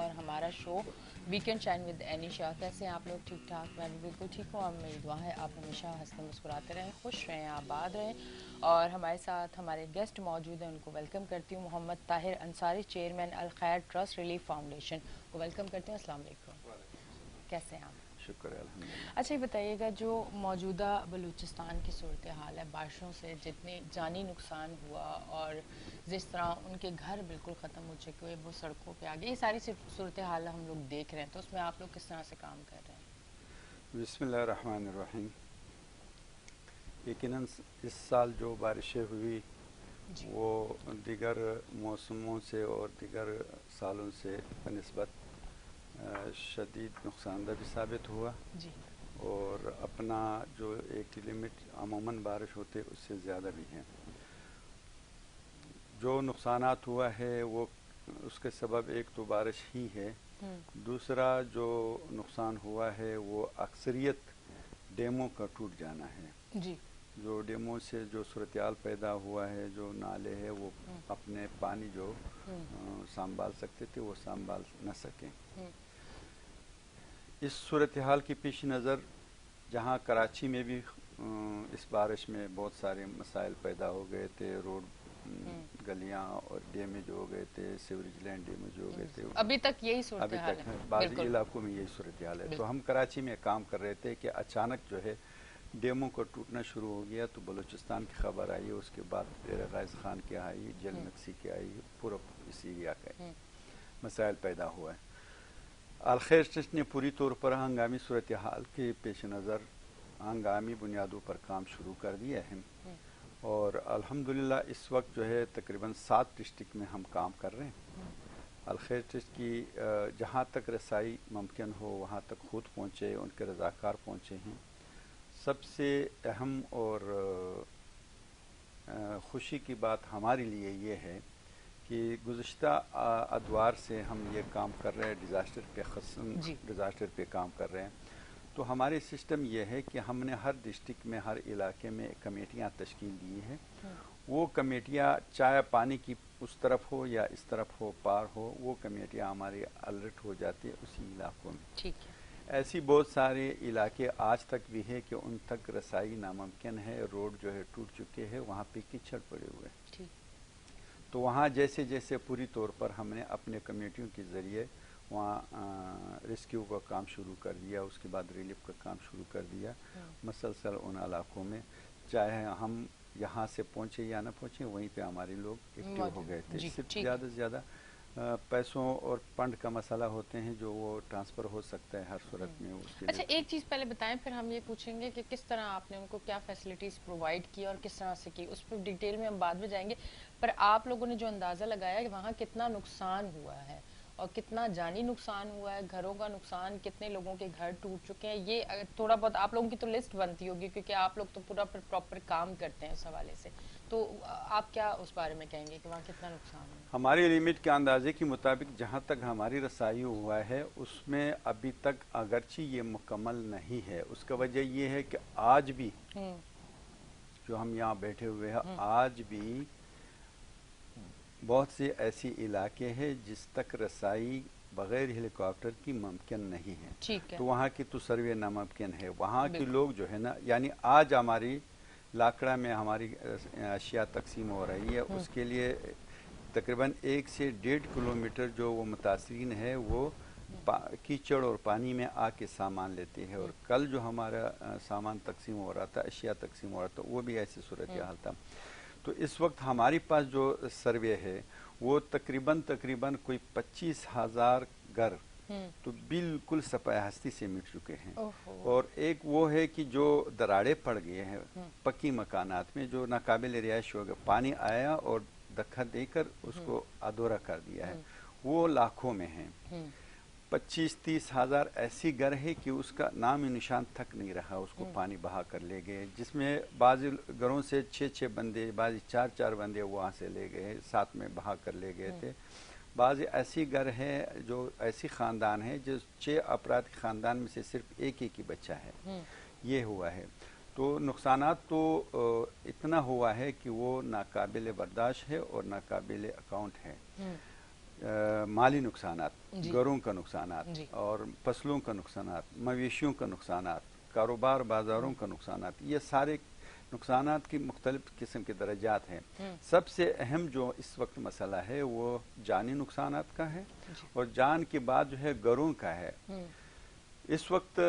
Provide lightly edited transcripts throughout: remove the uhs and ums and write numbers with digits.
اور ہمارا شو weekend shine with اینیشا. کیسے ہیں آپ لوگ؟ ٹھیک ٹھاک؟ میں بھی بالکل ٹھیک ہوں. میری دعا ہے آپ ہمیشہ ہنستے مسکراتے رہیں، خوش رہیں، آباد رہیں. اور ہمارے ساتھ ہمارے گیسٹ موجود ہیں، ان کو ویلکم کرتی ہوں. Muhammad Tahir Ansari, chairman Alkhair trust relief foundation کو ویلکم کرتی ہوں. السلام علیکم. کیسے ہیں آپ؟ شکر ہے الحمدللہ. اچھا یہ بتائیے گا، جو موجودہ بلوچستان کی صورتحال ہے، بارشوں سے جتنے جانی نقصان ہوا اور جس طرح ان کے گھر بالکل ختم ہو چکے ہوئے، وہ سڑکوں پہ آ گئے، یہ ساری صورتحال ہم لوگ دیکھ رہے ہیں، تو اس میں آپ لوگ کس طرح سے کام کر رہے ہیں؟ بسم اللہ الرحمن الرحیم. یقیناً اس سال جو بارشیں ہوئی جی وہ دیگر موسموں سے اور دیگر سالوں سے بنسبت شدید نقصان دہ بھی ثابت ہوا، جی اور اپنا جو ایک لمٹ عموماً بارش ہوتے اس سے زیادہ بھی ہیں. جو نقصانات ہوا ہے وہ اس کے سبب ایک تو بارش ہی ہے. دوسرا جو نقصان ہوا ہے وہ اکثریت ڈیموں کا ٹوٹ جانا ہے. جی جو ڈیموں سے جو صورتحال پیدا ہوا ہے، جو نالے ہیں وہ اپنے پانی جو سنبھال سکتے تھے وہ سنبھال نہ سکیں. اس صورتحال کی پیش نظر جہاں کراچی میں بھی اس بارش میں بہت سارے مسائل پیدا ہو گئے تھے، روڈ گلیاں اور ڈیمیج ہو گئے تھے، سیوریج لائن ڈیمیج ہو گئے تھے. ابھی تک یہی ابھی صورتحال تک ہے بعض علاقوں میں یہی صورتحال ہے. تو ہم کراچی میں کام کر رہے تھے کہ اچانک جو ہے ڈیموں کا ٹوٹنا شروع ہو گیا. تو بلوچستان کی خبر آئی، اس کے بعد ڈیرہ غائز خان کی آئی، جل مکسی کی آئی، پورا اس ایریا کا مسائل پیدا ہوا ہے. الخیر ٹرسٹ نے پوری طور پر ہنگامی صورتحال کے پیش نظر ہنگامی بنیادوں پر کام شروع کر دیا ہے، اور الحمدللہ اس وقت جو ہے تقریباً 7 ڈسٹرکٹ میں ہم کام کر رہے ہیں. الخیر ٹرسٹ کی جہاں تک رسائی ممکن ہو وہاں تک خود پہنچے، ان کے رضاکار پہنچے ہیں. سب سے اہم اور خوشی کی بات ہمارے لیے یہ ہے کہ گزشتہ ادوار سے ہم یہ کام کر رہے ہیں، ڈیزاسٹر پہ کام کر رہے ہیں. تو ہمارے سسٹم یہ ہے کہ ہم نے ہر ڈسٹرکٹ میں، ہر علاقے میں کمیٹیاں تشکیل دی ہیں. وہ کمیٹیاں چاہے پانی کی اس طرف ہو یا اس طرف ہو، پار ہو، وہ کمیٹیاں ہماری الرٹ ہو جاتی ہے اسی علاقوں میں. ٹھیک ہے. ایسی بہت سارے علاقے آج تک بھی ہے کہ ان تک رسائی ناممکن ہے، روڈ جو ہے ٹوٹ چکے ہیں، وہاں پہ کچڑ پڑے ہوئے ہیں. تو وہاں جیسے جیسے پوری طور پر ہم نے اپنے کمیٹیوں کے ذریعے وہاں ریسکیو کا کام شروع کر دیا، اس کے بعد ریلیف کا کام شروع کر دیا. مسلسل ان علاقوں میں چاہے ہم یہاں سے پہنچے یا نہ پہنچے، وہیں پہ ہمارے لوگ ایکٹیو ہو گئے تھے. صرف زیادہ سے زیادہ پیسوں اور فنڈ کا مسئلہ ہوتے ہیں جو وہ ٹرانسفر ہو سکتا ہے ہر صورت میں. اس کے اچھا ایک چیز پہلے بتائیں، پھر ہم یہ پوچھیں گے کہ کس طرح آپ نے ان کو کیا فیسلٹیز پرووائڈ کی اور کس طرح سے کی، اس پہ ڈیٹیل میں ہم بعد میں جائیں گے. پر آپ لوگوں نے جو اندازہ لگایا کہ وہاں کتنا نقصان ہوا ہے اور کتنا جانی نقصان ہوا ہے، گھروں کا نقصان، کتنے لوگوں کے گھر ٹوٹ چکے ہیں، یہ تھوڑا بہت آپ لوگوں کی تو لسٹ بنتی ہوگی کیونکہ آپ لوگ تو پورا پراپر کام کرتے ہیں اس حوالے سے. تو آپ کیا اس بارے میں کہیں گے کہ وہاں کتنا نقصان ہوا؟ ہماری لمٹ کے اندازے کے مطابق جہاں تک ہماری رسائی ہوا ہے اس میں ابھی تک اگرچہ یہ مکمل نہیں ہے. اس کا وجہ یہ ہے کہ آج بھی جو ہم یہاں بیٹھے ہوئے ہیں، آج بھی بہت سے ایسی علاقے ہیں جس تک رسائی بغیر ہیلی کاپٹر کی ممکن نہیں ہے. تو وہاں کی تو سروے ناممکن ہے. وہاں کے لوگ جو ہے نا، یعنی آج ہماری لاکڑا میں ہماری اشیاء تقسیم ہو رہی ہے، اس کے لیے تقریباً 1 سے 1.5 کلومیٹر جو وہ متاثرین ہے وہ کیچڑ اور پانی میں آ کے سامان لیتے ہیں. اور کل جو ہمارا سامان تقسیم ہو رہا تھا، اشیاء تقسیم ہو رہا تھا، وہ بھی ایسی صورتحال تھا. تو اس وقت ہماری پاس جو سروے ہے وہ تقریباً کوئی 25,000 گھر تو بالکل سپاہ ہستی سے مٹ چکے ہیں. اور ایک وہ ہے کہ جو دراڑیں پڑ گئے ہیں پکی مکانات میں، جو ناقابل رہائش ہو گئے، پانی آیا اور دھکا دے کر اس کو ادھورا کر دیا ہے، وہ لاکھوں میں ہیں. 25-30 ہزار ایسی گھر ہے کہ اس کا نام نشان تک نہیں رہا، اس کو پانی بہا کر لے گئے. جس میں بعض گھروں سے 6 بندے، بعض 4 بندے وہاں سے لے گئے، ساتھ میں بہا کر لے گئے تھے. بعض ایسی گھر ہے جو ایسی خاندان ہے جو 6 افراد کے خاندان میں سے صرف ایک ہی بچہ ہے. یہ ہوا ہے. تو نقصانات تو اتنا ہوا ہے کہ وہ ناقابل برداشت ہے اور ناقابل اکاؤنٹ ہے. مالی نقصانات گھروں کا نقصانات اور فصلوں کا نقصانات، مویشیوں کا نقصانات، کاروبار بازاروں کا نقصانات، یہ سارے نقصانات کی مختلف قسم کے درجات ہیں۔ سب سے اہم جو اس وقت مسئلہ ہے وہ جانی نقصانات کا ہے، اور جان کے بعد جو ہے گھروں کا ہے۔ اس وقت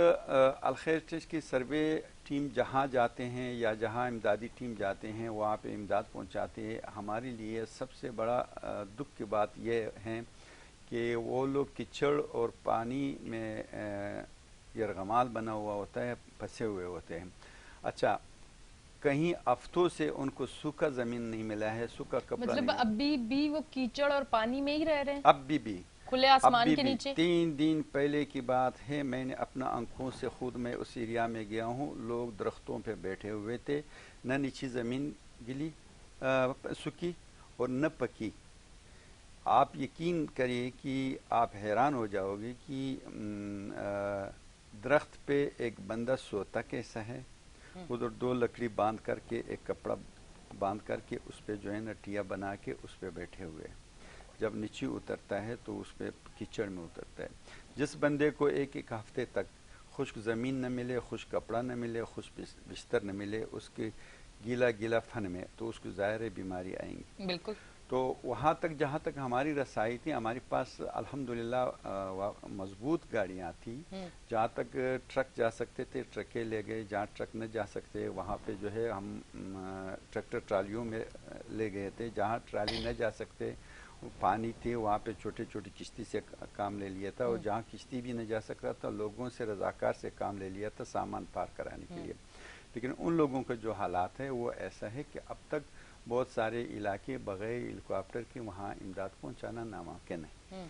الخیر ٹرسٹ کی سروے ٹیم جہاں جاتے ہیں یا جہاں امدادی ٹیم جاتے ہیں وہاں پہ امداد پہنچاتے ہیں، ہمارے لیے سب سے بڑا دکھ کی بات یہ ہے کہ وہ لوگ کچڑ اور پانی میں یرغمال بنا ہوا ہوتا ہے، پھنسے ہوئے ہوتے ہیں۔ اچھا، کہیں ہفتوں سے ان کو سوکھا زمین نہیں ملا ہے، سوکھا کپڑا مطلب نہیں، ابھی بھی وہ کیچڑ اور پانی میں ہی رہ رہے ہیں، اب بھی کھلے آسمان کے نیچے؟ 3 دن پہلے کی بات ہے، میں نے اپنا آنکھوں سے خود میں اس ایریا میں گیا ہوں، لوگ درختوں پہ بیٹھے ہوئے تھے، نہ نیچی زمین گلی سکی اور نہ پکی۔ آپ یقین کریے کہ آپ حیران ہو جاؤ گے کہ درخت پہ ایک بندہ سوتا کیسا ہے، ادھر 2 لکڑی باندھ کر کے، ایک کپڑا باندھ کر کے اس پہ جو ہے نٹیا بنا کے اس پہ بیٹھے ہوئے، جب نیچے اترتا ہے تو اس پہ کیچڑ میں اترتا ہے۔ جس بندے کو ایک ہفتے تک خشک زمین نہ ملے، خشک کپڑا نہ ملے، خشک بستر نہ ملے، اس کے گیلا فن میں، تو اس کو ظاہر بیماری آئیں گی۔ بالکل۔ تو وہاں تک جہاں تک ہماری رسائی تھی، ہمارے پاس الحمدللہ مضبوط گاڑیاں تھیں، جہاں تک ٹرک جا سکتے تھے ٹرکیں لے گئے، جہاں ٹرک نہ جا سکتے وہاں پہ جو ہے ہم ٹریکٹر ٹرالیوں میں لے گئے تھے، جہاں ٹرالی نہ جا سکتے پانی تھی وہاں پہ چھوٹی کشتی سے کام لے لیا تھا، اور جہاں کشتی بھی نہ جا سکتا تھا لوگوں سے رضاکار سے کام لے لیا تھا سامان پار کرانے کے لیے۔ لیکن ان لوگوں کا جو حالات ہے وہ ایسا ہے کہ اب تک بہت سارے علاقے بغیر ہیلیکاپٹر کے وہاں امداد پہنچانا ناممکن ہے۔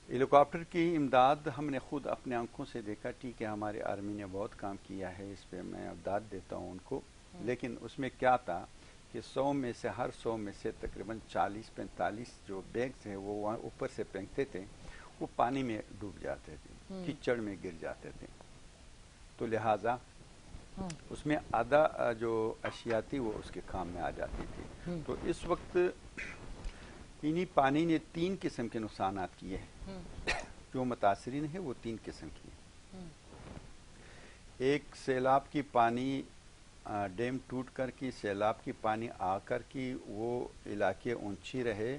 ہیلیکاپٹر کی امداد ہم نے خود اپنے آنکھوں سے دیکھا، ٹھیک ہے ہمارے آرمی نے بہت کام کیا ہے اس پہ، میں امداد دیتا ہوں ان کو، لیکن اس میں کیا تھا کہ 100 میں سے ہر 100 میں سے تقریباً 40-45 جو بیگز ہیں وہ وہاں اوپر سے پھینکتے تھے، وہ پانی میں ڈوب جاتے تھے، کیچڑ میں گر جاتے تھے، تو لہٰذا اس میں آدھا جو اشیاء تھی وہ اس کے کام میں آ جاتی تھی۔ تو اس وقت انہی پانی نے 3 قسم کے نقصانات کیے ہیں، جو متاثرین ہیں وہ 3 قسم کی ہیں۔ ایک سیلاب کی پانی، ڈیم ٹوٹ کر کی سیلاب کی پانی آ کر کی وہ علاقے اونچی رہے،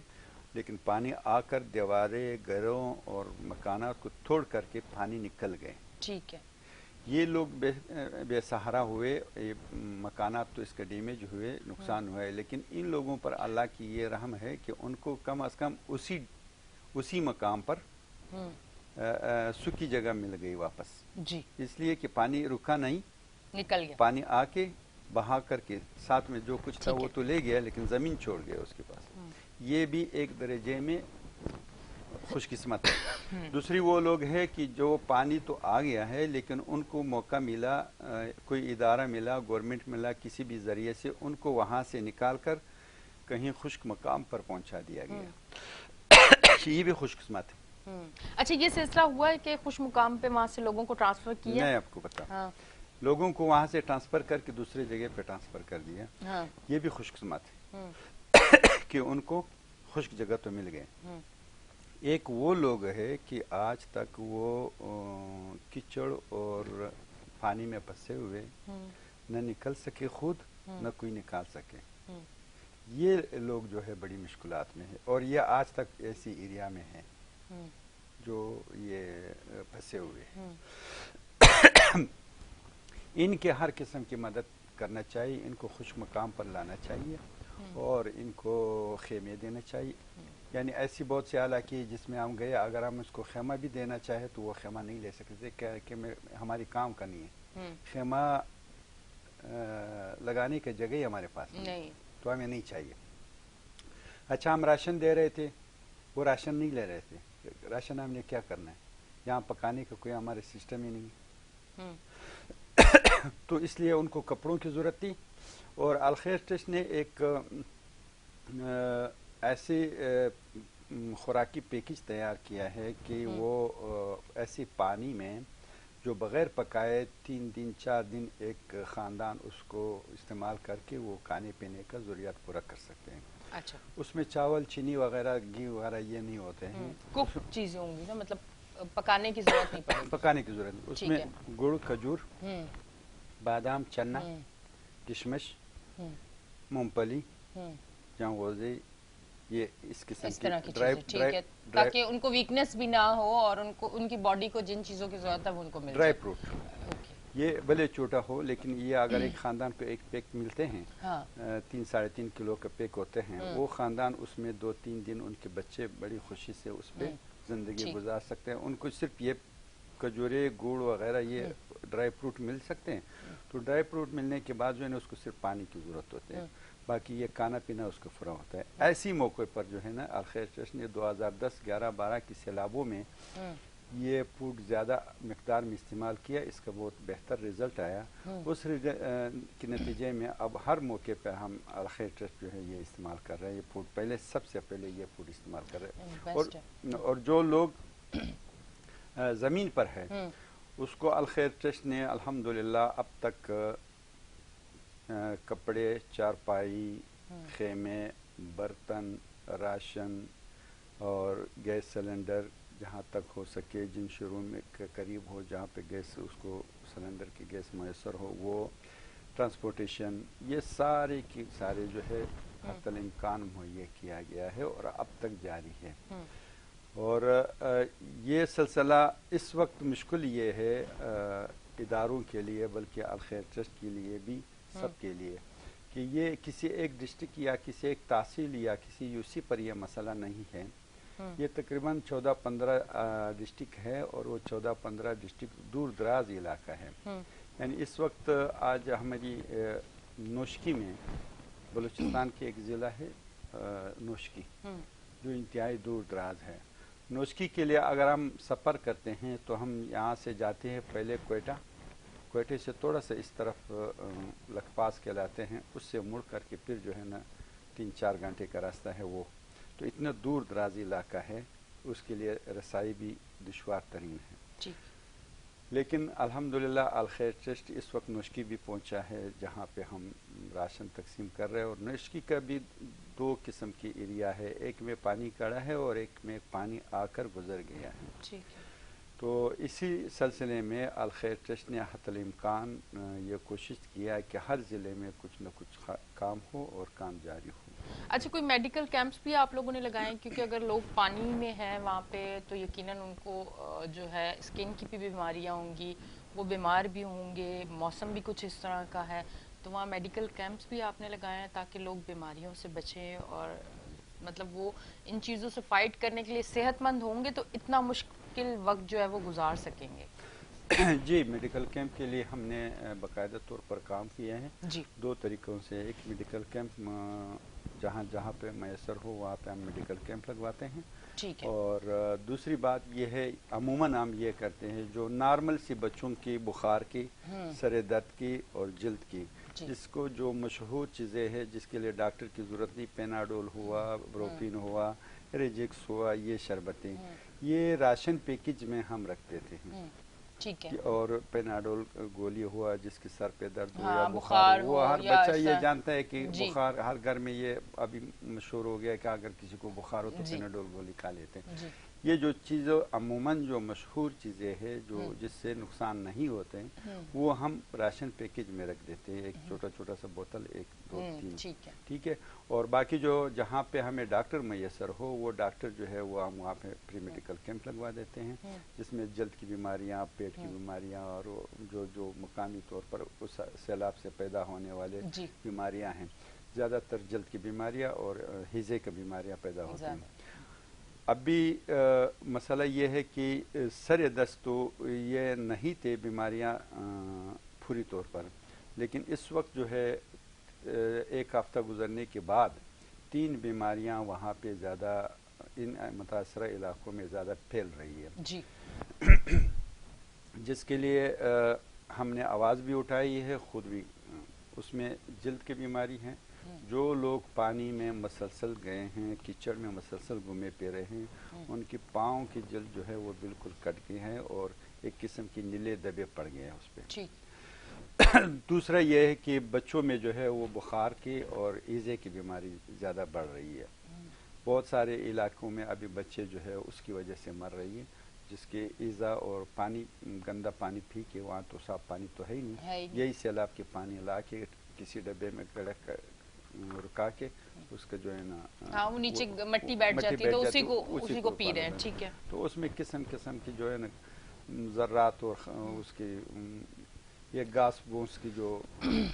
لیکن پانی آ کر دیواریں، گھروں اور مکانات کو توڑ کر کے پانی نکل گئے۔ ٹھیک ہے۔ یہ لوگ بے سہارا ہوئے، مکانات تو اس کے ڈیمیج ہوئے، نقصان ہوئے، لیکن ان لوگوں پر اللہ کی یہ رحم ہے کہ ان کو کم از کم اسی مقام پر سکی جگہ مل گئی واپس، جی، اس لیے کہ پانی رکا نہیں، نکل گیا، پانی آ کے بہا کر کے ساتھ میں جو کچھ تھا وہ تو لے گیا لیکن زمین چھوڑ گیا اس کے پاس۔ یہ بھی ایک درجے میں خوش قسمت ہے۔ دوسری وہ لوگ ہیں کہ جو پانی تو آ گیا ہے لیکن ان کو موقع ملا، کوئی ادارہ ملا، گورنمنٹ ملا، کسی بھی ذریعے سے ان کو وہاں سے نکال کر کہیں خشک مقام پر پہنچا دیا گیا، یہ بھی خوش قسمت ہے۔ اچھا، یہ سلسلہ ہوا ہے کہ خوش مقام پہ وہاں سے لوگوں کو ٹرانسفر کیا؟ میں آپ کو بتا، لوگوں کو وہاں سے ٹرانسفر کر کے دوسرے جگہ پہ ٹرانسفر کر دیا، یہ بھی خوش قسمت ہے کہ ان کو خشک جگہ تو مل گئے۔ ایک وہ لوگ ہے کہ آج تک وہ کچڑ اور پانی میں پھنسے ہوئے، نہ نکل سکے خود، نہ کوئی نکال سکے، یہ لوگ جو ہے بڑی مشکلات میں ہے، اور یہ آج تک ایسی ایریا میں ہے جو یہ پھنسے ہوئے ہیں۔ ان کے ہر قسم کی مدد کرنا چاہیے، ان کو خوش مقام پر لانا چاہیے اور ان کو خیمے دینا چاہیے۔ یعنی ایسی بہت سی علاقے جس میں ہم گئے، اگر ہم اس کو خیمہ بھی دینا چاہے تو وہ خیمہ نہیں لے سکتے کہ ہماری کام کا نہیں ہے، خیمہ لگانے کی جگہ ہی ہمارے پاس نہیں، تو ہمیں نہیں چاہیے۔ اچھا، ہم راشن دے رہے تھے، وہ راشن نہیں لے رہے تھے، راشن ہم نے کیا کرنا ہے، یہاں پکانے کا کوئی ہمارے سسٹم ہی نہیں، تو اس لیے ان کو کپڑوں کی ضرورت تھی، اور الخیر ٹرسٹ نے ایک ایسی خوراکی پیکج تیار کیا ہے کہ وہ ایسی پانی میں جو بغیر پکائے 3 دن 4 دن ایک خاندان اس کو استعمال کر کے وہ کھانے پینے کا ضروریات پورا کر سکتے ہیں۔ اچھا اس میں چاول چینی وغیرہ گھی وغیرہ یہ نہیں ہوتے ہیں، کوک چیزیں ہوں گی نا، مطلب پکانے کی ضرورت نہیں پڑے گی. پکانے کی ضرورت نہیں. اس ٹھیک میں ہے. گڑ، کھجور، ہوں بادام، چنا، ہوں کشمش، ہوں مونگ پھلی، ہوں جواری، یہ اس قسم اس کی طرح کی ڈرائی چیزیں، ٹھیک ڈرائی ہے، ڈرائی تاکہ ان کو ویکنیس بھی نہ ہو اور ان کی باڈی کو جن چیزوں کی ضرورت ہے وہ ان کو مل ڈرائی جائے. فروٹ. اوکے. یہ بھلے چھوٹا ہو لیکن یہ اگر ایک خاندان کو ایک پیک ملتے ہیں، ہاں 3-3.5 کلو کا پیک ہوتے ہیں، وہ خاندان اس میں 2-3 دن ان کے بچے بڑی خوشی سے اس پہ زندگی ٹھیک. گزار سکتے ہیں. ان کو صرف یہ کھجورے، گڑ وغیرہ یہ ڈرائی فروٹ مل سکتے ہیں. تو ڈرائی فروٹ ملنے کے بعد جو ہے نا اس کو صرف پانی کی ضرورت ہوتی ہے، باقی یہ کھانا پینا اس کو فراہم ہوتا ہے. ایسی موقع پر جو ہے نا الخیر ٹرسٹ نے 2010، 11، 12 کی سیلابوں میں یہ فوڈ زیادہ مقدار میں استعمال کیا. اس کا بہت بہتر رزلٹ آیا. اس کے نتیجے میں اب ہر موقع پہ ہم الخیر ٹرسٹ جو ہے یہ استعمال کر رہے ہیں. یہ فوڈ پہلے سب سے پہلے یہ فوڈ استعمال کر رہے ہیں. بیسٹ ہے. اور جو لوگ زمین پر ہے اس کو الخیر ٹرسٹ نے الحمدللہ اب تک کپڑے، چارپائی، خیمے، برتن، راشن اور گیس سلنڈر جہاں تک ہو سکے، جن شہروں میں قریب ہو جہاں پہ گیس اس کو سلنڈر کی گیس میسر ہو، وہ ٹرانسپورٹیشن، یہ سارے کی سارے جو ہے حتی الامکان مہیا کیا گیا ہے اور اب تک جاری ہے. اور یہ سلسلہ اس وقت مشکل یہ ہے اداروں کے لیے بلکہ الخیر ٹرسٹ کے لیے بھی، سب کے لیے، کہ یہ کسی ایک ڈسٹرکٹ یا کسی ایک تحصیل یا کسی یو سی پر یہ مسئلہ نہیں ہے. یہ تقریباً 14-15 ڈسٹرکٹ ہے اور وہ 14-15 ڈسٹرکٹ دور دراز علاقہ ہے. یعنی اس وقت آج ہماری نوشکی میں، بلوچستان کی ایک ضلع ہے نوشکی، جو انتہائی دور دراز ہے. نوشکی کے لیے اگر ہم سفر کرتے ہیں تو ہم یہاں سے جاتے ہیں پہلے کوئٹے سے تھوڑا سا اس طرف لکھپاس کہلاتے ہیں، اس سے مڑ کر کے پھر جو ہے نا 3-4 گھنٹے کا راستہ ہے وہ. تو اتنا دور دراز علاقہ ہے، اس کے لیے رسائی بھی دشوار ترین ہے. لیکن الحمدللہ الخیر ٹرسٹ اس وقت نوشکی بھی پہنچا ہے جہاں پہ ہم راشن تقسیم کر رہے ہیں. اور نوشکی کا بھی 2 قسم کی ایریا ہے، ایک میں پانی کڑا ہے اور ایک میں پانی آ کر گزر گیا ہے. تو اسی سلسلے میں الخیر ٹرسٹ نے حتی الامکان یہ کوشش کیا کہ ہر ضلع میں کچھ نہ کچھ کام ہو اور کام جاری ہو. اچھا، کوئی میڈیکل کیمپس بھی آپ لوگوں نے لگائے ہیں؟ کیونکہ اگر لوگ پانی میں ہیں وہاں پہ تو یقیناً ان کو جو ہے اسکن کی بھی بیماریاں ہوں گی، وہ بیمار بھی ہوں گے، موسم بھی کچھ اس طرح کا ہے، تو وہاں میڈیکل کیمپس بھی آپ نے لگائے ہیں تاکہ لوگ بیماریوں سے بچیں اور مطلب وہ ان چیزوں سے فائٹ کرنے کے لیے صحت مند ہوں گے تو اتنا مشکل وقت جو ہے وہ گزار سکیں گے. جی، میڈیکل کیمپ کے لیے ہم نے باقاعدہ طور پر کام کیا ہے. جی 2 طریقوں سے. ایک میڈیکل کیمپ جہاں پہ میسر ہو وہاں پہ ہم میڈیکل کیمپ لگواتے ہیں. ٹھیک ہے. اور دوسری بات یہ ہے عموماً ہم یہ کرتے ہیں جو نارمل سی بچوں کی بخار کی، سر درد کی اور جلد کی، جس کو جو مشہور چیزیں ہیں جس کے لیے ڈاکٹر کی ضرورت نہیں، پیناڈول ہوا، بروپین ہوا، ریجکس ہوا، یہ شربتیں، یہ راشن پیکج میں ہم رکھ دیتے ہیں. ٹھیک ہے. اور پیناڈول گولی ہوا جس کے سر پہ درد ہو یا ہاں بخار ہو ہو، ہر یا بچہ یہ ایسا. جانتا ہے کہ جی بخار ہر گھر میں یہ ابھی مشہور ہو گیا کہ اگر کسی کو بخار ہو تو جی پیناڈول گولی کھا لیتے ہیں. جی یہ جو چیزیں عموماً جو مشہور چیزیں ہیں جو جس سے نقصان نہیں ہوتے ہیں وہ ہم راشن پیکج میں رکھ دیتے ہیں. ایک چھوٹا سا بوتل، 1-2-3. ٹھیک ہے. ٹھیک ہے. اور باقی جو جہاں پہ ہمیں ڈاکٹر میسر ہو وہ ڈاکٹر جو ہے وہ ہم وہاں پہ پری میڈیکل کیمپ لگوا دیتے ہیں جس میں جلد کی بیماریاں، پیٹ کی بیماریاں اور جو مقامی طور پر اس سیلاب سے پیدا ہونے والے بیماریاں ہیں، زیادہ تر جلد کی بیماریاں اور ہیزے کی بیماریاں پیدا ہوتی ہیں. ابھی مسئلہ یہ ہے کہ سر دست تو یہ نہیں تھے بیماریاں پوری طور پر، لیکن اس وقت جو ہے 1 ہفتہ گزرنے کے بعد 3 بیماریاں وہاں پہ زیادہ ان متاثرہ علاقوں میں زیادہ پھیل رہی ہے. جی. جس کے لیے ہم نے آواز بھی اٹھائی ہے، خود بھی. اس میں جلد کی بیماری ہیں. جو لوگ پانی میں مسلسل گئے ہیں، کیچڑ میں مسلسل گھومے پھرے ہیں، ان کی پاؤں کی جلد جو ہے وہ بالکل کٹ گئی ہے اور ایک قسم کی نیلے دبے پڑ گئے ہیں اس پہ. دوسرا یہ ہے کہ بچوں میں جو ہے وہ بخار کی اور ایزے کی بیماری زیادہ بڑھ رہی ہے. بہت سارے علاقوں میں ابھی بچے جو ہے اس کی وجہ سے مر رہی ہیں، جس کے ایزا اور پانی، گندا پانی پی کے، وہاں تو صاف پانی تو ہے ہی نہیں، یہی سیلاب کے پانی لا کے کسی ڈبے میں رکا کے اس کا جو ہے نا، ہاں وہ نیچے مٹی بیٹھ جاتی ہے تو اسی کو پی رہے ہیں. ٹھیک ہے. تو اس میں قسم قسم کی جو ہے نا ذرات اور اس کی یہ گاس بونس کی جو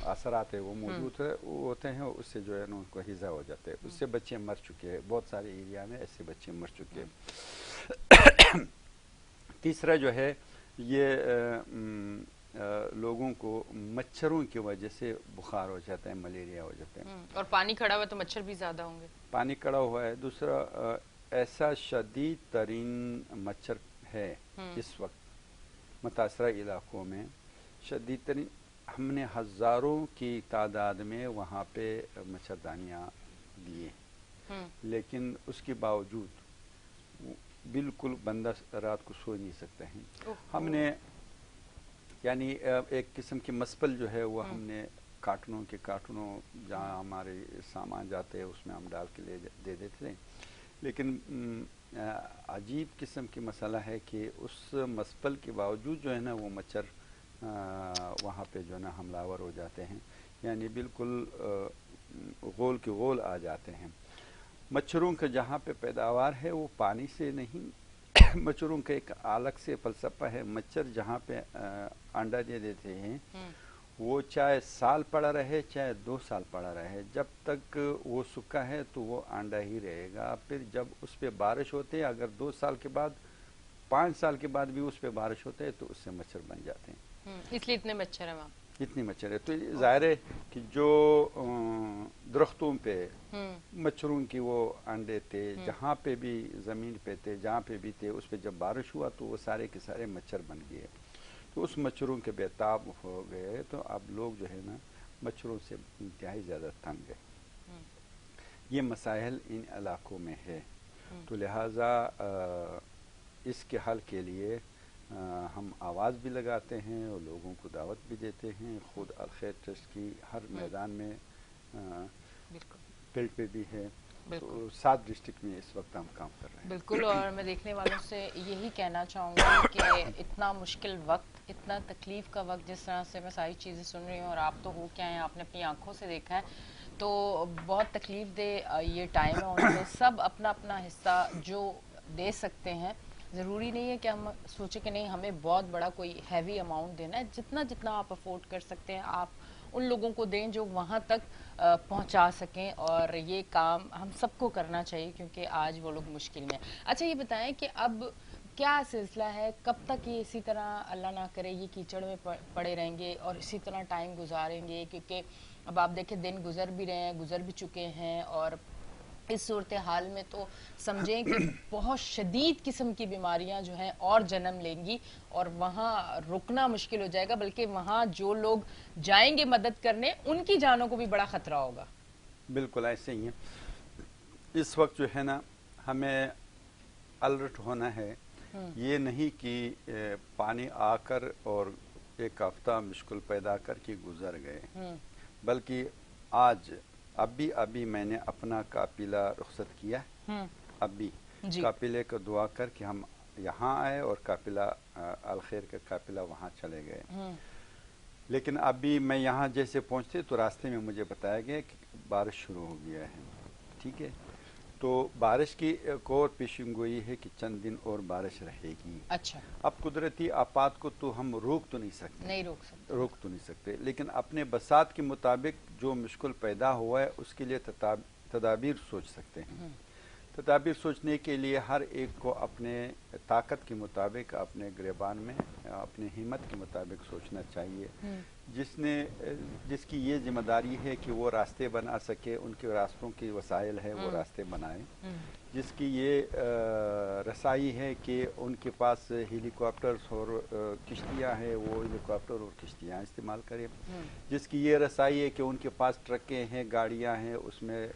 اثرات ہے وہ موجود ہوتے ہیں، اس سے جو ہے نا ان کو ہیزا ہو جاتا ہے. اس سے بچے مر چکے ہیں، بہت سارے ایریا میں ایسے بچے مر چکے ہیں. تیسرا جو ہے یہ لوگوں کو مچھروں کی وجہ سے بخار ہو جاتا ہے، ملیریا ہو جاتا ہے. اور پانی کھڑا ہوا تو مچھر بھی زیادہ ہوں گے. پانی کڑا ہوا ہے. دوسرا ایسا شدید ترین مچھر ہے اس وقت متاثرہ علاقوں میں، شدید ترین. ہم نے ہزاروں کی تعداد میں وہاں پہ مچھردانیاں دیے، لیکن اس کے باوجود بالکل بندہ رات کو سو نہیں سکتا ہے. ہم نے یعنی ایک قسم کی مسپل جو ہے وہ ہم نے کارٹنوں کے کارٹنوں جہاں ہمارے سامان جاتے ہیں اس میں ہم ڈال کے دے دیتے تھے. لیکن عجیب قسم کی مسئلہ ہے کہ اس مسپل کے باوجود جو ہے نا وہ مچھر وہاں پہ جو ہے نا حملہ آور ہو جاتے ہیں، یعنی بالکل غول کے غول آ جاتے ہیں. مچھروں کا جہاں پہ پیداوار ہے وہ پانی سے نہیں، مچھروں کا ایک الگ سے فلسفہ ہے. مچھر جہاں پہ انڈا دے دیتے ہیں وہ چاہے سال پڑا رہے چاہے 2 سال پڑا رہے، جب تک وہ سکا ہے تو وہ انڈا ہی رہے گا. پھر جب اس پہ بارش ہوتی ہے، اگر 2 سال کے بعد 5 سال کے بعد بھی اس پہ بارش ہوتے ہے تو اس سے مچھر بن جاتے ہیں. اس لیے اتنے مچھر ہیں وہاں. اتنی مچھر ہے تو ظاہر ہے کہ جو درختوں پہ مچھروں کی وہ انڈے تھے، جہاں پہ بھی زمین پہ تھے، جہاں پہ بھی تھے، اس پہ جب بارش ہوا تو وہ سارے کے سارے مچھر بن گئے. تو اس مچھروں کے بےتاب ہو گئے. تو اب لوگ جو ہے نا مچھروں سے انتہائی زیادہ تنگ ہے. یہ مسائل ان علاقوں میں ہے. تو لہٰذا اس کے حل کے لیے ہم آواز بھی لگاتے ہیں اور لوگوں کو دعوت بھی دیتے ہیں. خود الخیر ٹرسٹ کی ہر میدان میں فیلڈ پہ بھی ہے. تو 7 ڈسٹرکٹ میں اس وقت ہم کام کر رہے ہیں. بالکل. اور میں دیکھنے والوں سے یہی کہنا چاہوں گی کہ اتنا مشکل وقت، اتنا تکلیف کا وقت، جس طرح سے میں ساری چیزیں سن رہی ہوں اور آپ تو ہو کیا ہیں، آپ نے اپنی آنکھوں سے دیکھا ہے، تو بہت تکلیف دہ یہ ٹائم ہے. ان میں سب اپنا اپنا حصہ جو دے سکتے ہیں. ضروری نہیں ہے کہ ہم سوچیں کہ نہیں ہمیں بہت بڑا کوئی ہیوی اماؤنٹ دینا ہے. جتنا جتنا آپ افورڈ کر سکتے ہیں آپ ان لوگوں کو دیں جو وہاں تک پہنچا سکیں. اور یہ کام ہم سب کو کرنا چاہیے کیونکہ آج وہ لوگ مشکل میں ہیں. اچھا یہ بتائیں کہ اب کیا سلسلہ ہے، کب تک یہ اسی طرح اللہ نہ کرے یہ کیچڑ میں پڑے رہیں گے اور اسی طرح ٹائم گزاریں گے؟ کیونکہ اب آپ دیکھیں دن گزر بھی رہے ہیں، گزر بھی چکے ہیں، اور اس صورتحال میں تو سمجھیں کہ بہت شدید قسم کی بیماریاں جو ہیں اور جنم لیں گی اور وہاں رکنا مشکل ہو جائے گا. بلکہ وہاں جو لوگ جائیں گے مدد کرنے ان کی جانوں کو بھی بڑا خطرہ ہوگا. بالکل ایسے ہی ہے. اس وقت جو ہے نا ہمیں الرٹ ہونا ہے. یہ نہیں کہ پانی آ کر اور ایک ہفتہ مشکل پیدا کر کے گزر گئے، بلکہ آج ابھی میں نے اپنا قافلہ رخصت کیا. ابھی قافلے کو دعا کر کے ہم یہاں آئے اور قافلہ الخیر کا قافلہ وہاں چلے گئے. لیکن ابھی میں یہاں جیسے پہنچتے تو راستے میں مجھے بتایا گیا کہ بارش شروع ہو گیا ہے. ٹھیک ہے، تو بارش کی ایک اور پیشن گوئی ہے کہ چند دن اور بارش رہے گی. اچھا. اب قدرتی آفات کو تو ہم روک تو نہیں سکتے، لیکن اپنے بساط کے مطابق جو مشکل پیدا ہوا ہے اس کے لیے تدابیر سوچ سکتے ہیں. تدابیر سوچنے کے لیے ہر ایک کو اپنے طاقت کے مطابق، اپنے گریبان میں، اپنے ہمت کے مطابق سوچنا چاہیے. جس کی یہ ذمہ داری ہے کہ وہ راستے بنا سکے، ان کے راستوں کی وسائل ہے وہ راستے بنائیں. جس کی یہ رسائی ہے کہ ان کے پاس ہیلی کاپٹرز اور کشتیاں ہیں وہ ہیلی کاپٹر اور کشتیاں استعمال کریں. جس کی یہ رسائی ہے کہ ان کے پاس ٹرکیں ہیں، گاڑیاں ہیں، اس میں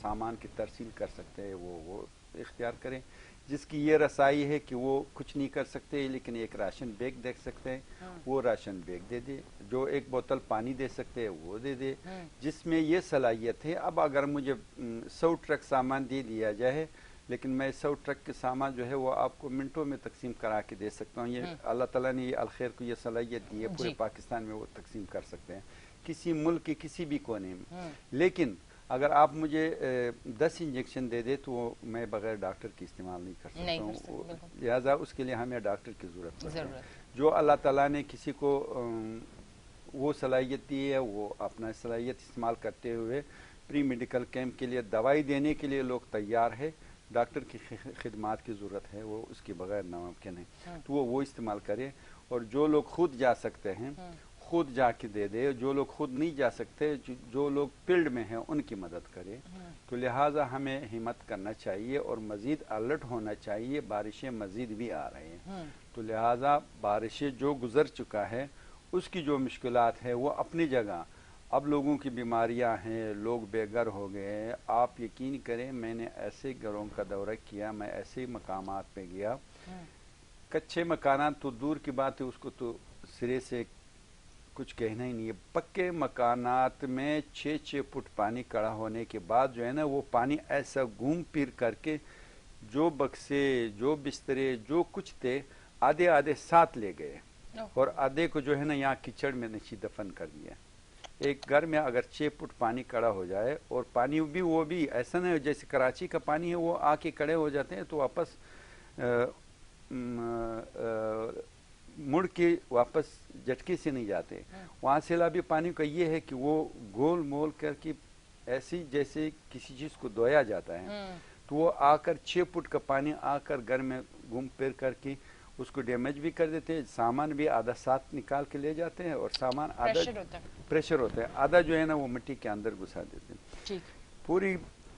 سامان کی ترسیل کر سکتے ہیں وہ اختیار کریں. جس کی یہ رسائی ہے کہ وہ کچھ نہیں کر سکتے لیکن ایک راشن بیگ دے سکتے ہیں، وہ راشن بیگ دے دے، جو ایک بوتل پانی دے سکتے ہیں وہ دے دے، جس میں یہ صلاحیت ہے۔ اب اگر مجھے 100 ٹرک سامان دے دیا جائے لیکن میں 100 ٹرک کے سامان جو ہے وہ آپ کو منٹوں میں تقسیم کرا کے دے سکتا ہوں، یہ اللہ تعالیٰ نے یہ الخیر کو یہ صلاحیت دی ہے، پورے پاکستان میں وہ تقسیم کر سکتے ہیں کسی ملک کے کسی بھی کونے میں۔ لیکن اگر آپ مجھے 10 انجیکشن دے دے تو وہ میں بغیر ڈاکٹر کی استعمال نہیں کر سکتا ہوں، لہٰذا اس کے لیے ہمیں ڈاکٹر کی ضرورت پڑتی ہے۔ جو اللہ تعالیٰ نے کسی کو وہ صلاحیت دی ہے وہ اپنا صلاحیت استعمال کرتے ہوئے پری میڈیکل کیمپ کے لیے دوائی دینے کے لیے لوگ تیار ہے، ڈاکٹر کی خدمات کی ضرورت ہے، وہ اس کے بغیر ناممکن ہے، تو وہ استعمال کرے۔ اور جو لوگ خود جا سکتے ہیں خود جا کے دے دے، جو لوگ خود نہیں جا سکتے، جو لوگ فیلڈ میں ہیں ان کی مدد کرے۔ تو لہٰذا ہمیں ہمت کرنا چاہیے اور مزید الرٹ ہونا چاہیے، بارشیں مزید بھی آ رہے ہیں، تو لہٰذا بارشیں جو گزر چکا ہے اس کی جو مشکلات ہے وہ اپنی جگہ، اب لوگوں کی بیماریاں ہیں، لوگ بے گھر ہو گئے ہیں۔ آپ یقین کریں میں نے ایسے گھروں کا دورہ کیا، میں ایسے مقامات پہ گیا، کچے مکانات تو دور کی بات ہے، اس کو تو سرے سے کچھ کہنا ہی نہیں ہے۔ پکے مکانات میں 6 فٹ پانی کڑا ہونے کے بعد جو ہے نا وہ پانی ایسا گھوم پھر کر کے جو بکسے جو بسترے جو کچھ تھے آدھے آدھے ساتھ لے گئے اور آدھے کو جو ہے نا یہاں کچڑ میں نشی دفن کر دیا۔ ایک گھر میں اگر 6 فٹ پانی کڑا ہو جائے اور پانی بھی وہ بھی ایسا نہیں جیسے کراچی کا پانی ہے وہ آ کے کڑے ہو جاتے ہیں تو واپس مڑ کے واپس جھٹکے سے نہیں جاتے، وہاں سیلابی پانی کا یہ ہے کہ وہ گول مول کر کے ایسی جیسے کسی چیز کو دھویا جاتا ہے، تو وہ آ کر 6 فٹ کا پانی آ کر گھر میں گھوم پھر کر کے اس کو ڈیمیج بھی کر دیتے ہیں، سامان بھی آدھا ساتھ نکال کے لے جاتے ہیں اور سامان آدھا پریشر ہوتا ہے، آدھا جو ہے نا وہ مٹی کے اندر گھسا دیتے ہیں۔ پوری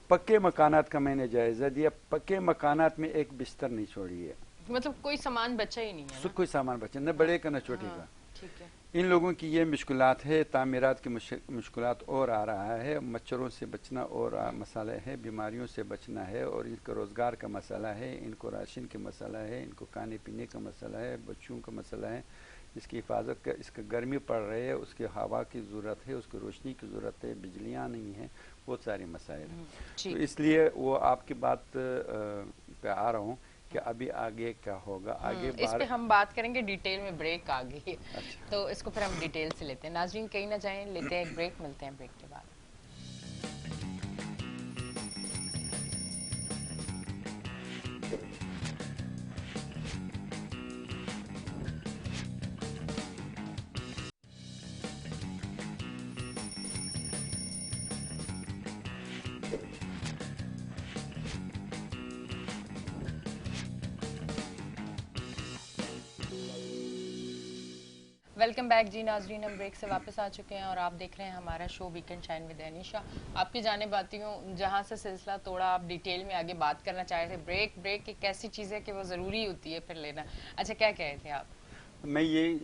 پکے مکانات کا میں نے جائزہ دیا، پکے مکانات میں ایک بستر نہیں چھوڑی ہے، مطلب کوئی سامان بچا ہی نہیں ہے، کوئی سامان بچا نہ بڑے کا نہ چھوٹے کا۔ ان لوگوں کی یہ مشکلات ہے، تعمیرات کی مشکلات اور آ رہا ہے، مچھروں سے بچنا اور مسئلہ ہے، بیماریوں سے بچنا ہے، اور ان کا روزگار کا مسئلہ ہے، ان کو راشن کا مسئلہ ہے، ان کو کھانے پینے کا مسئلہ ہے، بچوں کا مسئلہ ہے، اس کی حفاظت کا، اس کا گرمی پڑ رہی ہے، اس کی ہوا کی ضرورت ہے، اس کی روشنی کی ضرورت ہے، بجلیاں نہیں ہیں، بہت سارے مسائل ہیں۔ تو اس لیے وہ آپ کی بات پہ آ رہا ہوں کہ ابھی آگے کیا ہوگا، آگے اس پہ ہم بات کریں گے ڈیٹیل میں، بریک آگے تو اس کو پھر ہم ڈیٹیل سے لیتے ہیں۔ ناظرین کہیں نہ جائیں، لیتے ہیں ایک بریک، ملتے ہیں بریک کے بعد۔ ویلکم بیک جی ناظرین، ہم بریک سے واپس آ چکے ہیں اور آپ دیکھ رہے ہیں ہمارا شو ویکنڈ شائن ود انیشا۔ آپ کی جانب آتی ہوں، جہاں سے سلسلہ توڑا آپ ڈیٹیل میں آگے بات کرنا چاہ رہے تھے، بریک ایک ایسی چیز ہے کہ وہ ضروری ہوتی ہے پھر لینا۔ اچھا کیا کہہ رہے تھے آپ؟ میں یہ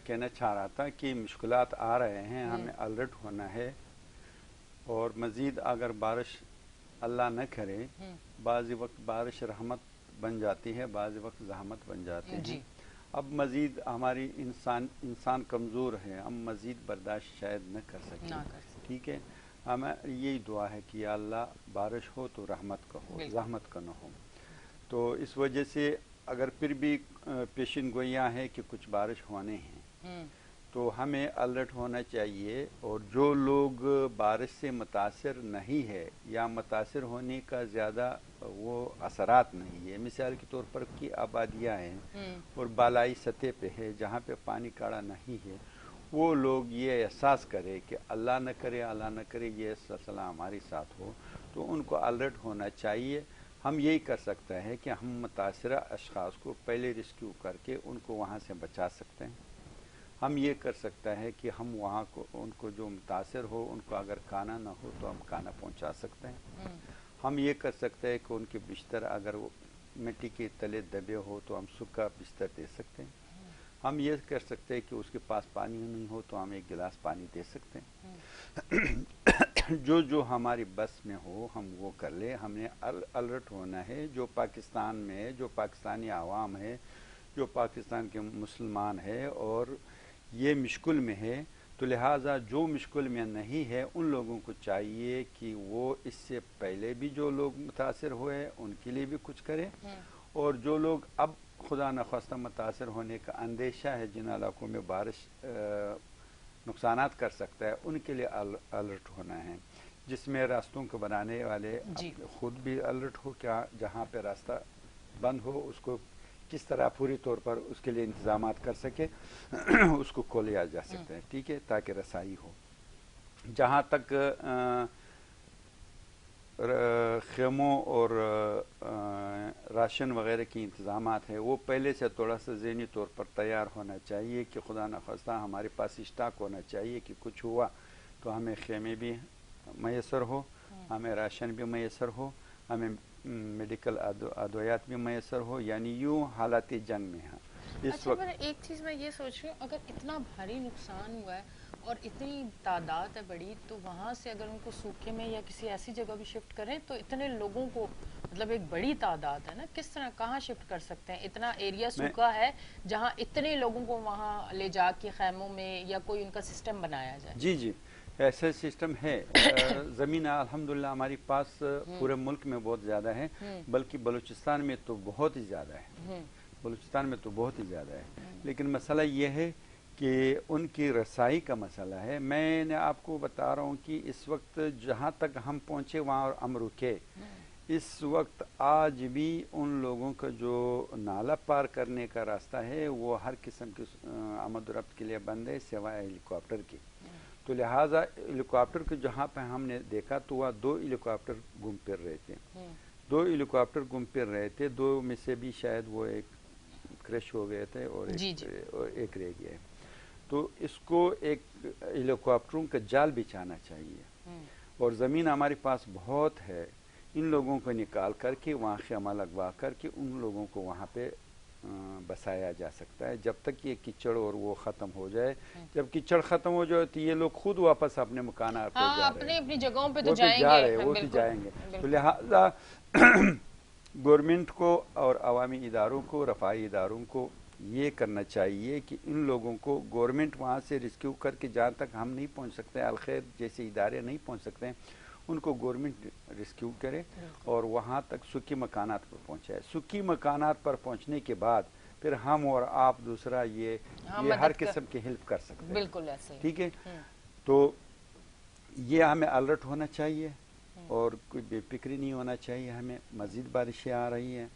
کہنا چاہ رہا تھا کہ مشکلات آ رہے ہیں، ہمیں الرٹ ہونا ہے، اور مزید اگر بارش اللہ نہ کرے، بعض وقت بارش رحمت بن جاتی ہے، بعض وقت زحمت بن جاتے ہیں۔ اب مزید ہماری انسان کمزور ہے، ہم مزید برداشت شاید نہ کر سکیں، ٹھیک ہے، ہمیں یہی دعا ہے کہ یا اللہ بارش ہو تو رحمت کا ہو، زحمت کا نہ ہو۔ تو اس وجہ سے اگر پھر بھی پیشن گوئیاں ہیں کہ کچھ بارش ہونے ہیں تو ہمیں الرٹ ہونا چاہیے، اور جو لوگ بارش سے متاثر نہیں ہے یا متاثر ہونے کا زیادہ وہ اثرات نہیں ہے، مثال کے طور پر کی آبادیاں ہیں اور بالائی سطح پہ ہے جہاں پہ پانی کڑا نہیں ہے، وہ لوگ یہ احساس کرے کہ اللہ نہ کرے یہ سلسلہ ہمارے ساتھ ہو، تو ان کو الرٹ ہونا چاہیے۔ ہم یہی کر سکتے ہیں کہ ہم متاثرہ اشخاص کو پہلے ریسکیو کر کے ان کو وہاں سے بچا سکتے ہیں۔ ہم یہ کر سکتے ہیں کہ ہم وہاں کو ان کو جو متاثر ہو ان کو اگر کھانا نہ ہو تو ہم کھانا پہنچا سکتے ہیں۔ ہم یہ کر سکتے ہیں کہ ان کے بستر اگر وہ مٹی کے تلے دبے ہو تو ہم سکا بستر دے سکتے ہیں۔ ہم یہ کر سکتے ہیں کہ اس کے پاس پانی نہیں ہو تو ہم ایک گلاس پانی دے سکتے ہیں۔ جو ہماری بس میں ہو ہم وہ کر لیں. ہم نے الرٹ ہونا ہے. جو پاکستان میں ہے, جو پاکستانی عوام ہے, جو پاکستان کے مسلمان ہے اور یہ مشکل میں ہے, تو لہٰذا جو مشکل میں نہیں ہے ان لوگوں کو چاہیے کہ وہ اس سے پہلے بھی جو لوگ متاثر ہوئے ان کے لیے بھی کچھ کریں, اور جو لوگ اب خدا نخواستہ متاثر ہونے کا اندیشہ ہے, جن علاقوں میں بارش نقصانات کر سکتا ہے, ان کے لیے الرٹ ہونا ہے. جس میں راستوں کو بنانے والے خود بھی الرٹ ہو, کیا جہاں پہ راستہ بند ہو اس کو کس طرح پوری طور پر اس کے لیے انتظامات کر سکے, اس کو کھولیا جا سکتا ہے. ٹھیک ہے, تاکہ رسائی ہو. جہاں تک خیموں اور راشن وغیرہ کی انتظامات ہے, وہ پہلے سے تھوڑا سا ذہنی طور پر تیار ہونا چاہیے کہ خدا نخواستہ ہمارے پاس اسٹاک ہونا چاہیے کہ کچھ ہوا تو ہمیں خیمے بھی میسر ہو, ہمیں راشن بھی میسر ہو, ہمیں میڈیکل ادویات بھی میسر ہو. یعنی یوں حالات جنگ میں ہیں اس اچھا, وقت. پر ایک چیز میں یہ سوچ رہی ہوں, اگر اتنا بھاری نقصان ہوا ہے اور اتنی تعداد ہے بڑی, تو وہاں سے اگر ان کو سوکھے میں یا کسی ایسی جگہ بھی شفٹ کریں تو اتنے لوگوں کو, مطلب ایک بڑی تعداد ہے نا, کس طرح کہاں شفٹ کر سکتے ہیں؟ اتنا ایریا سوکھا ہے جہاں اتنے لوگوں کو وہاں لے جا کے خیموں میں یا کوئی ان کا سسٹم بنایا جائے. جی جی, ایسا سسٹم ہے. زمین الحمدللہ ہمارے پاس پورے ملک میں بہت زیادہ ہے, بلکہ بلوچستان میں تو بہت ہی زیادہ ہے. بلوچستان میں تو بہت ہی زیادہ ہے. لیکن مسئلہ یہ ہے کہ ان کی رسائی کا مسئلہ ہے. میں نے آپ کو بتا رہا ہوں کہ اس وقت جہاں تک ہم پہنچے وہاں ہم رکے. اس وقت آج بھی ان لوگوں کا جو نالہ پار کرنے کا راستہ ہے وہ ہر قسم کے آمد و رفت کے لیے بند ہے سوائے ہیلی کاپٹر کی. تو لہٰذا ہیلی کاپٹر کو جہاں پہ ہم نے دیکھا تو وہاں 2 ہیلی کاپٹر گھوم پھر رہے تھے. 2 ہیلی کاپٹر گھوم پھر رہے تھے. 2 میں سے بھی شاید وہ ایک کریش ہو گئے تھے اور ایک رہ گیا ہے. تو اس کو ایک ہیلی کاپٹروں کا جال بچھانا چاہیے, اور زمین ہمارے پاس بہت ہے. ان لوگوں کو نکال کر کے وہاں خیمہ لگوا کر کے ان لوگوں کو وہاں پہ بسایا جا سکتا ہے جب تک یہ کچڑ اور وہ ختم ہو جائے. جب کچڑ ختم ہو جائے تو یہ لوگ خود واپس اپنے مکانات پہ جا رہے ہیں, اپنی جگہوں پہ تو وہ تو جائیں جا گے, رہے ہیں, وہ تو جائیں گے. تو لہٰذا گورنمنٹ کو اور عوامی اداروں کو, رفاہی اداروں کو یہ کرنا چاہیے کہ ان لوگوں کو گورنمنٹ وہاں سے ریسکیو کر کے, جہاں تک ہم نہیں پہنچ سکتے, الخیر جیسے ادارے نہیں پہنچ سکتے, ان کو گورنمنٹ ریسکیو کرے اور وہاں تک سکی مکانات پر پہنچائے. سکی مکانات پر پہنچنے کے بعد پھر ہم اور آپ دوسرا یہ ہر قسم کی ہیلپ کر سکتے ہیں. بالکل ایسے. ٹھیک ہے, تو یہ ہمیں الرٹ ہونا چاہیے اور کوئی بے فکری نہیں ہونا چاہیے. ہمیں مزید بارشیں آ رہی ہیں.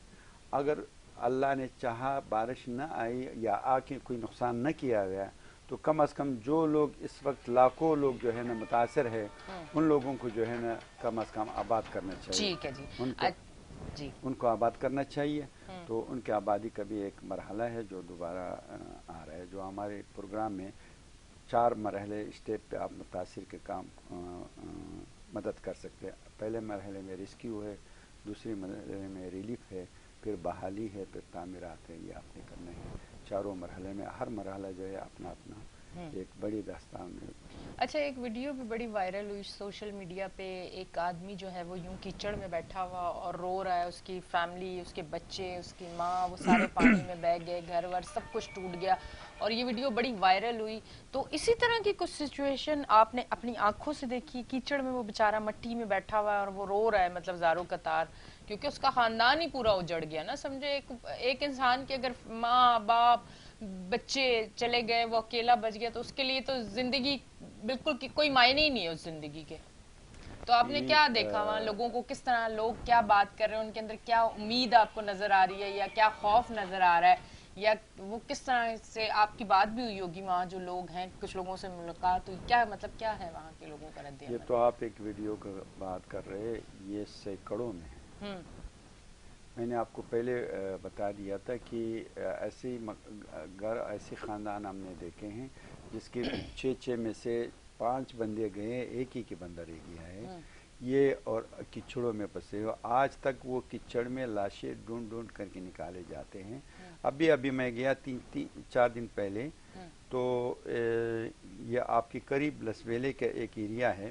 اگر اللہ نے چاہا بارش نہ آئی یا آ کے کوئی نقصان نہ کیا گیا تو کم از کم جو لوگ اس وقت لاکھوں لوگ جو ہے نا متاثر ہے, ان لوگوں کو جو ہے نا کم از کم آباد کرنا چاہیے. ٹھیک ہے جی, ان کو آباد کرنا چاہیے. تو ان کی آبادی کا بھی ایک مرحلہ ہے جو دوبارہ آ رہا ہے, جو ہمارے پروگرام میں 4 مرحلے اسٹیپ پہ آپ متاثر کے کام مدد کر سکتے ہیں. پہلے مرحلے میں ریسکیو ہے, دوسری مرحلے میں ریلیف ہے, پھر بحالی ہے, پھر تعمیرات ہے. یہ آپ نے کرنا ہے 4 مرحلے میں. ہر مرحلہ جو ہے اپنا اپنا ایک بڑی داستان ہے. اچھا, ایک ویڈیو بھی بڑی وائرل ہوئی سوشل میڈیا پہ. ایک آدمی جو ہے وہ یوں کیچڑ میں بیٹھا ہوا اور رو رہا ہے. اس کی فیملی, اس کے بچے, اس کی ماں, وہ سارے پانی میں بہہ گئے, گھر ور سب کچھ ٹوٹ گیا, اور یہ ویڈیو بڑی وائرل ہوئی. تو اسی طرح کی کچھ سچویشن آپ نے اپنی آنکھوں سے دیکھی؟ کیچڑ میں وہ بیچارہ مٹی میں بیٹھا ہوا ہے اور وہ رو رہا ہے, مطلب زاروں قطار, کیونکہ اس کا خاندان ہی پورا اجڑ گیا نا. سمجھے ایک انسان کے اگر ماں باپ بچے چلے گئے, وہ اکیلا بچ گیا, تو اس کے لیے تو زندگی بالکل کوئی معنی ہی نہیں ہے اس زندگی کے. تو آپ نے کیا دیکھا وہاں لوگوں کو, کس طرح لوگ کیا بات کر رہے ہیں, ان کے اندر کیا امید آپ کو نظر آ رہی ہے یا کیا خوف نظر آ رہا ہے, یا وہ کس طرح سے آپ کی بات بھی ہوئی ہوگی وہاں جو لوگ ہیں, کچھ لوگوں سے ملاقات ہوئی, کیا مطلب کیا ہے وہاں کے لوگوں کا رد عمل؟ یہ تو آپ ایک ویڈیو کا بات کر رہے, یہ سینکڑوں میں ہے. میں نے آپ کو پہلے بتا دیا تھا کہ ایسے گھر, ایسے خاندان ہم نے دیکھے ہیں جس کے 6 میں سے 5 بندے گئے, ایک ہی بندہ رہ گیا ہے. یہ اور کچڑوں میں پھنسے ہو. آج تک وہ کچڑ میں لاشیں ڈھونڈ ڈھونڈ کر کے نکالے جاتے ہیں. ابھی میں گیا 4 دن پہلے, تو یہ آپ کے قریب لسویلے کا ایک ایریا ہے,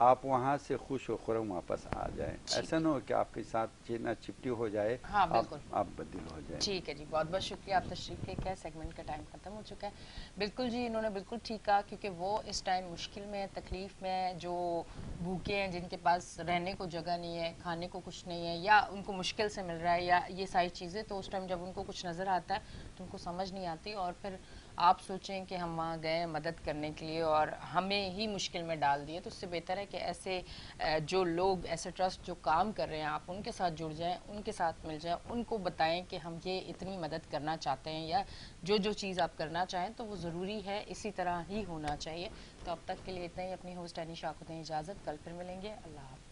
آپ وہاں سے خوش و خرم واپس آ جائیں. ایسا نہ ہو کہ آپ کے ساتھ چینا چپٹی ہو جائے, ہاں بالکل. آپ بدل ہو جائیں. ٹھیک ہے جی, بہت بہت شکریہ, آپ تشریف لے کے. سیگمنٹ کا ٹائم ختم ہو چکا ہے. بالکل جی, انہوں نے بالکل ٹھیک کہا, کیونکہ وہ اس ٹائم مشکل میں, تکلیف میں, جو بھوکے ہیں, جن کے پاس رہنے کو جگہ نہیں ہے, کھانے کو کچھ نہیں ہے, یا ان کو مشکل سے مل رہا ہے, یا یہ ساری چیزیں, تو اس ٹائم جب ان کو کچھ نظر آتا ہے تو ان کو سمجھ نہیں آتی, اور پھر آپ سوچیں کہ ہم وہاں گئے مدد کرنے کے لیے اور ہمیں ہی مشکل میں ڈال دیے, تو اس سے بہتر ہے کہ ایسے جو لوگ, ایسے ٹرسٹ جو کام کر رہے ہیں, آپ ان کے ساتھ جڑ جائیں, ان کے ساتھ مل جائیں, ان کو بتائیں کہ ہم یہ اتنی مدد کرنا چاہتے ہیں, یا جو چیز آپ کرنا چاہیں تو وہ ضروری ہے, اسی طرح ہی ہونا چاہیے. تو اب تک کے لیے اتنا ہی. اپنی ہوسٹ اینی شاہ کو دیں اجازت, کل پھر ملیں گے. اللہ حافظ.